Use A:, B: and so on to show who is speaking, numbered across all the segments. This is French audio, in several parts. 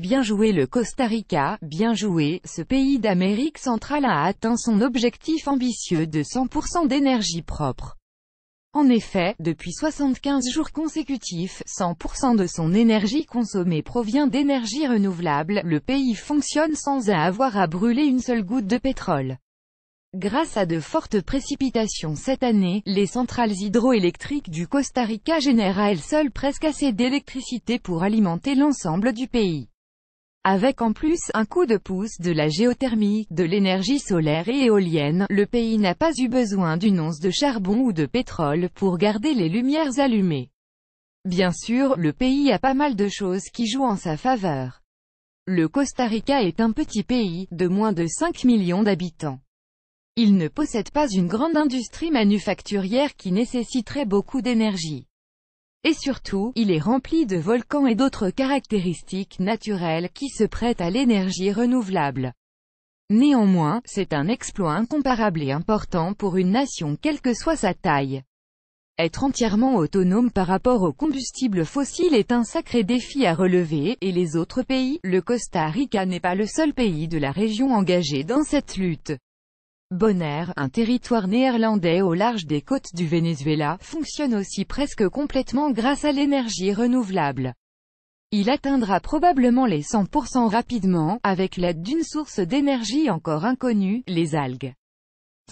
A: Bien joué le Costa Rica, bien joué, ce pays d'Amérique centrale a atteint son objectif ambitieux de 100% d'énergie propre. En effet, depuis 75 jours consécutifs, 100% de son énergie consommée provient d'énergie renouvelable, le pays fonctionne sans avoir à brûler une seule goutte de pétrole. Grâce à de fortes précipitations cette année, les centrales hydroélectriques du Costa Rica génèrent à elles seules presque assez d'électricité pour alimenter l'ensemble du pays. Avec en plus un coup de pouce de la géothermie, de l'énergie solaire et éolienne, le pays n'a pas eu besoin d'une once de charbon ou de pétrole pour garder les lumières allumées. Bien sûr, le pays a pas mal de choses qui jouent en sa faveur. Le Costa Rica est un petit pays, de moins de 5 millions d'habitants. Il ne possède pas une grande industrie manufacturière qui nécessiterait beaucoup d'énergie. Et surtout, il est rempli de volcans et d'autres caractéristiques naturelles qui se prêtent à l'énergie renouvelable. Néanmoins, c'est un exploit incomparable et important pour une nation quelle que soit sa taille. Être entièrement autonome par rapport aux combustibles fossiles est un sacré défi à relever, et les autres pays, le Costa Rica n'est pas le seul pays de la région engagé dans cette lutte. Bonaire, un territoire néerlandais au large des côtes du Venezuela, fonctionne aussi presque complètement grâce à l'énergie renouvelable. Il atteindra probablement les 100% rapidement, avec l'aide d'une source d'énergie encore inconnue, les algues.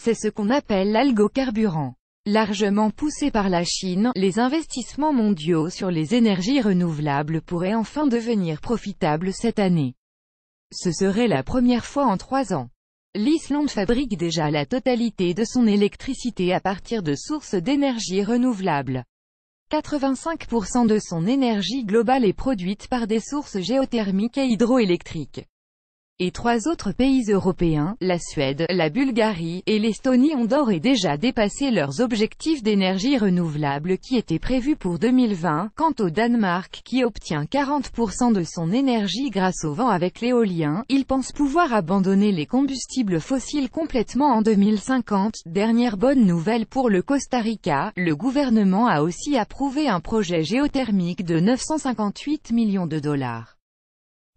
A: C'est ce qu'on appelle l'algocarburant. Largement poussé par la Chine, les investissements mondiaux sur les énergies renouvelables pourraient enfin devenir profitables cette année. Ce serait la première fois en 3 ans. L'Islande fabrique déjà la totalité de son électricité à partir de sources d'énergie renouvelables. 85% de son énergie globale est produite par des sources géothermiques et hydroélectriques. Et 3 autres pays européens, la Suède, la Bulgarie, et l'Estonie ont d'ores et déjà dépassé leurs objectifs d'énergie renouvelable qui étaient prévus pour 2020, quant au Danemark qui obtient 40% de son énergie grâce au vent avec l'éolien, il pense pouvoir abandonner les combustibles fossiles complètement en 2050. Dernière bonne nouvelle pour le Costa Rica, le gouvernement a aussi approuvé un projet géothermique de 958 millions de dollars.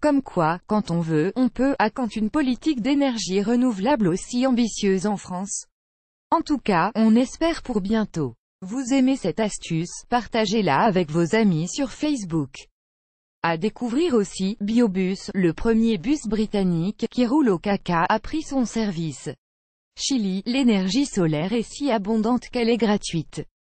A: Comme quoi, quand on veut, on peut, quand une politique d'énergie renouvelable aussi ambitieuse en France. En tout cas, on espère pour bientôt. Vous aimez cette astuce, partagez-la avec vos amis sur Facebook. À découvrir aussi, Biobus, le premier bus britannique qui roule au caca, a pris son service. Chili, l'énergie solaire est si abondante qu'elle est gratuite.